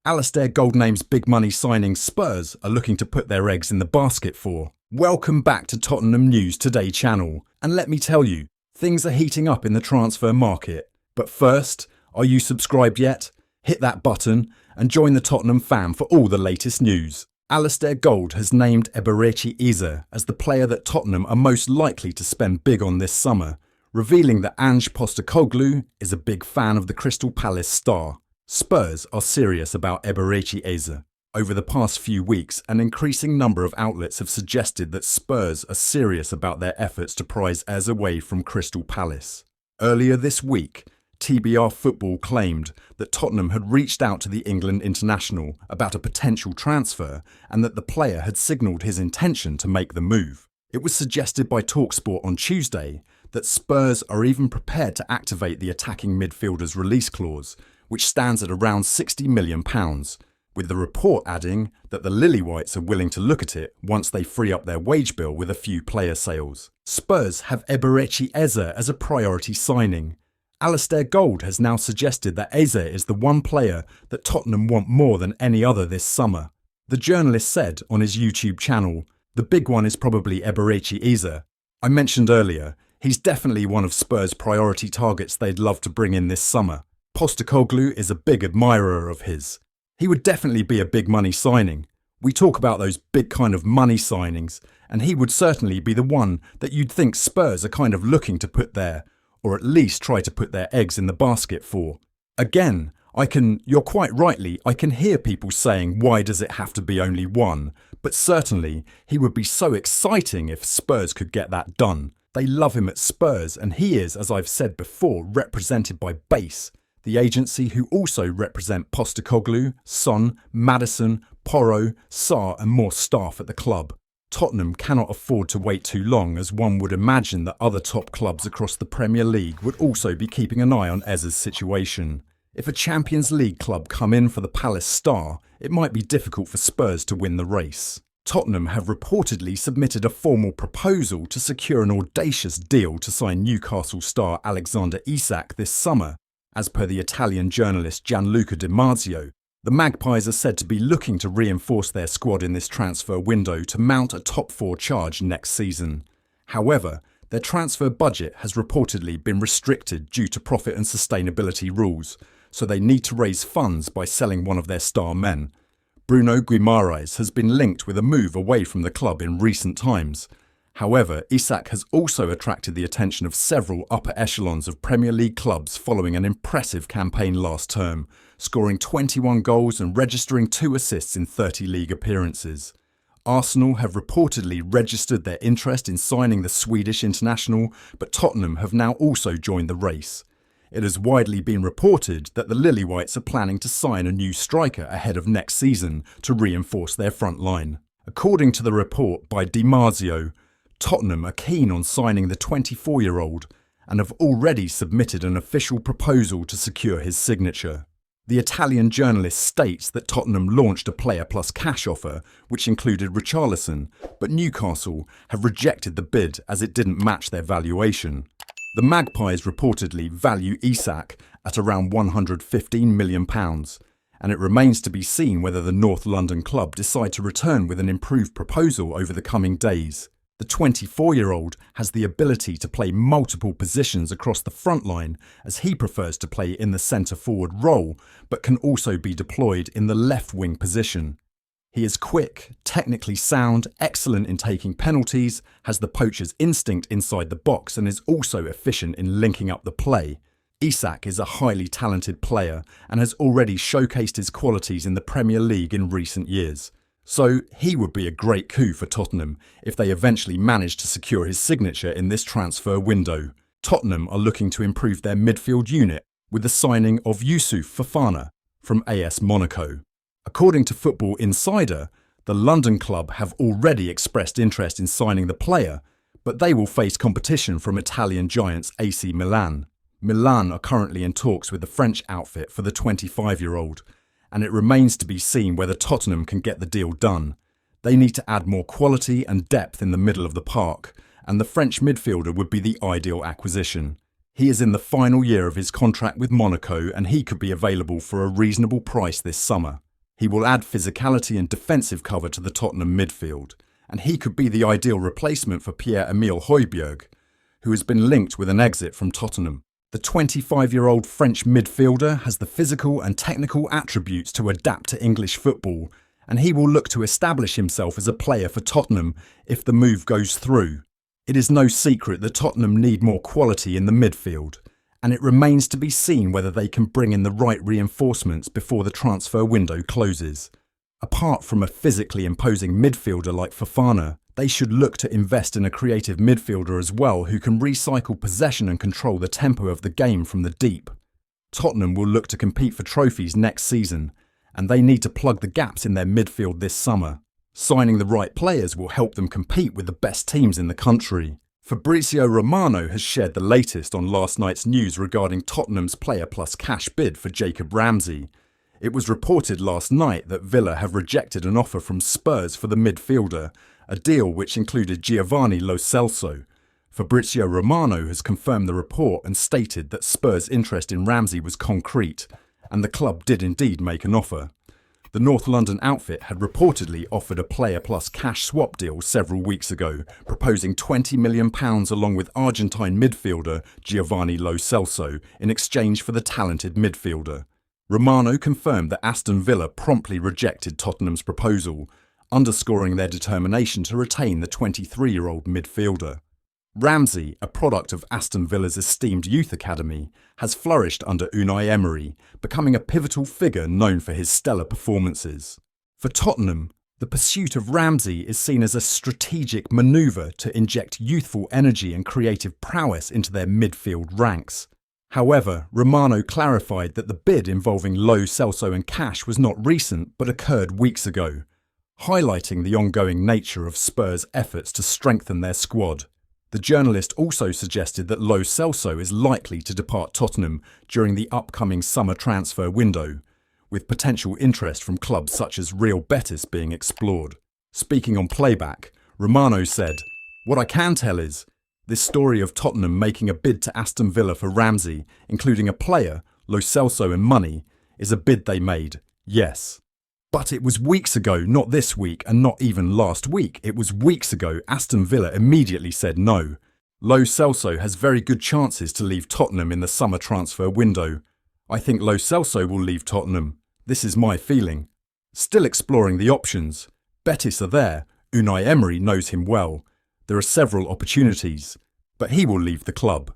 Alasdair Gold names big money signing Spurs are looking to put their eggs in the basket for. Welcome back to Tottenham News Today channel, and let me tell you, things are heating up in the transfer market. But first, are you subscribed yet? Hit that button and join the Tottenham fam for all the latest news. Alasdair Gold has named Eberechi Eze as the player that Tottenham are most likely to spend big on this summer, revealing that Ange Postecoglou is a big fan of the Crystal Palace star. Spurs are serious about Eberechi Eze. Over the past few weeks, an increasing number of outlets have suggested that Spurs are serious about their efforts to prize Eze away from Crystal Palace. Earlier this week, TBR Football claimed that Tottenham had reached out to the England international about a potential transfer and that the player had signalled his intention to make the move. It was suggested by TalkSport on Tuesday that Spurs are even prepared to activate the attacking midfielder's release clause, which stands at around £60 million, with the report adding that the Lily-Whites are willing to look at it once they free up their wage bill with a few player sales. Spurs have Eberechi Eze as a priority signing. Alasdair Gold has now suggested that Eze is the one player that Tottenham want more than any other this summer. The journalist said on his YouTube channel, "The big one is probably Eberechi Eze. I mentioned earlier, he's definitely one of Spurs' priority targets they'd love to bring in this summer. Postecoglou is a big admirer of his. He would definitely be a big money signing. We talk about those big kind of money signings, and he would certainly be the one that you'd think Spurs are kind of looking to put there, or at least try to put their eggs in the basket for." Again, you're quite rightly, I can hear people saying, why does it have to be only one? But certainly, he would be so exciting if Spurs could get that done. They love him at Spurs, and he is, as I've said before, represented by Base, the agency who also represent Postecoglou, Son, Maddison, Porro, Sarr and more staff at the club. Tottenham cannot afford to wait too long, as one would imagine that other top clubs across the Premier League would also be keeping an eye on Eze's situation. If a Champions League club come in for the Palace star, it might be difficult for Spurs to win the race. Tottenham have reportedly submitted a formal proposal to secure an audacious deal to sign Newcastle star Alexander Isak this summer. As per the Italian journalist Gianluca Di Marzio, the Magpies are said to be looking to reinforce their squad in this transfer window to mount a top four charge next season. However, their transfer budget has reportedly been restricted due to profit and sustainability rules, so they need to raise funds by selling one of their star men. Bruno Guimaraes has been linked with a move away from the club in recent times. However, Isak has also attracted the attention of several upper echelons of Premier League clubs following an impressive campaign last term, scoring 21 goals and registering 2 assists in 30 league appearances. Arsenal have reportedly registered their interest in signing the Swedish international, but Tottenham have now also joined the race. It has widely been reported that the Lily-Whites are planning to sign a new striker ahead of next season to reinforce their front line. According to the report by Di Marzio, Tottenham are keen on signing the 24-year-old and have already submitted an official proposal to secure his signature. The Italian journalist states that Tottenham launched a player plus cash offer, which included Richarlison, but Newcastle have rejected the bid as it didn't match their valuation. The Magpies reportedly value Isak at around £115 million, and it remains to be seen whether the North London club decide to return with an improved proposal over the coming days. The 24-year-old has the ability to play multiple positions across the front line, as he prefers to play in the centre-forward role, but can also be deployed in the left-wing position. He is quick, technically sound, excellent in taking penalties, has the poacher's instinct inside the box and is also efficient in linking up the play. Isak is a highly talented player and has already showcased his qualities in the Premier League in recent years. So he would be a great coup for Tottenham if they eventually manage to secure his signature in this transfer window. Tottenham are looking to improve their midfield unit with the signing of Youssouf Fofana from AS Monaco. According to Football Insider, the London club have already expressed interest in signing the player, but they will face competition from Italian giants AC Milan. Milan are currently in talks with the French outfit for the 25-year-old, and it remains to be seen whether Tottenham can get the deal done. They need to add more quality and depth in the middle of the park, and the French midfielder would be the ideal acquisition. He is in the final year of his contract with Monaco, and he could be available for a reasonable price this summer. He will add physicality and defensive cover to the Tottenham midfield, and he could be the ideal replacement for Pierre-Emile Højbjerg, who has been linked with an exit from Tottenham. The 25-year-old French midfielder has the physical and technical attributes to adapt to English football, and he will look to establish himself as a player for Tottenham if the move goes through. It is no secret that Tottenham need more quality in the midfield, and it remains to be seen whether they can bring in the right reinforcements before the transfer window closes. Apart from a physically imposing midfielder like Fofana, they should look to invest in a creative midfielder as well who can recycle possession and control the tempo of the game from the deep. Tottenham will look to compete for trophies next season, and they need to plug the gaps in their midfield this summer. Signing the right players will help them compete with the best teams in the country. Fabrizio Romano has shared the latest on last night's news regarding Tottenham's player plus cash bid for Jacob Ramsey. It was reported last night that Villa have rejected an offer from Spurs for the midfielder, a deal which included Giovanni Lo Celso. Fabrizio Romano has confirmed the report and stated that Spurs' interest in Ramsey was concrete, and the club did indeed make an offer. The North London outfit had reportedly offered a player plus cash swap deal several weeks ago, proposing £20 million along with Argentine midfielder Giovanni Lo Celso in exchange for the talented midfielder. Romano confirmed that Aston Villa promptly rejected Tottenham's proposal, underscoring their determination to retain the 23-year-old midfielder. Ramsey, a product of Aston Villa's esteemed youth academy, has flourished under Unai Emery, becoming a pivotal figure known for his stellar performances. For Tottenham, the pursuit of Ramsey is seen as a strategic manoeuvre to inject youthful energy and creative prowess into their midfield ranks. However, Romano clarified that the bid involving Lo Celso and cash was not recent but occurred weeks ago, highlighting the ongoing nature of Spurs' efforts to strengthen their squad. The journalist also suggested that Lo Celso is likely to depart Tottenham during the upcoming summer transfer window, with potential interest from clubs such as Real Betis being explored. Speaking on playback, Romano said, "What I can tell is, this story of Tottenham making a bid to Aston Villa for Ramsey, including a player, Lo Celso and money, is a bid they made, yes. But it was weeks ago, not this week and not even last week. It was weeks ago Aston Villa immediately said no. Lo Celso has very good chances to leave Tottenham in the summer transfer window. I think Lo Celso will leave Tottenham. This is my feeling. Still exploring the options. Betis are there. Unai Emery knows him well. There are several opportunities, but he will leave the club."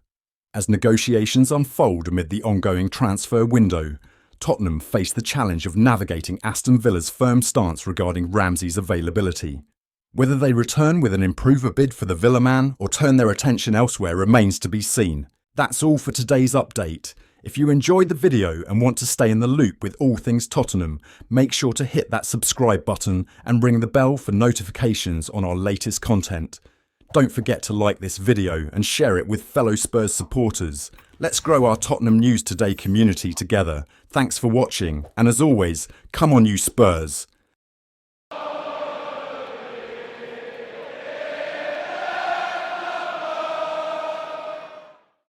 As negotiations unfold amid the ongoing transfer window, Tottenham face the challenge of navigating Aston Villa's firm stance regarding Ramsey's availability. Whether they return with an improver bid for the Villa man or turn their attention elsewhere remains to be seen. That's all for today's update. If you enjoyed the video and want to stay in the loop with all things Tottenham, make sure to hit that subscribe button and ring the bell for notifications on our latest content. Don't forget to like this video and share it with fellow Spurs supporters. Let's grow our Tottenham News Today community together. Thanks for watching, and as always, come on you Spurs!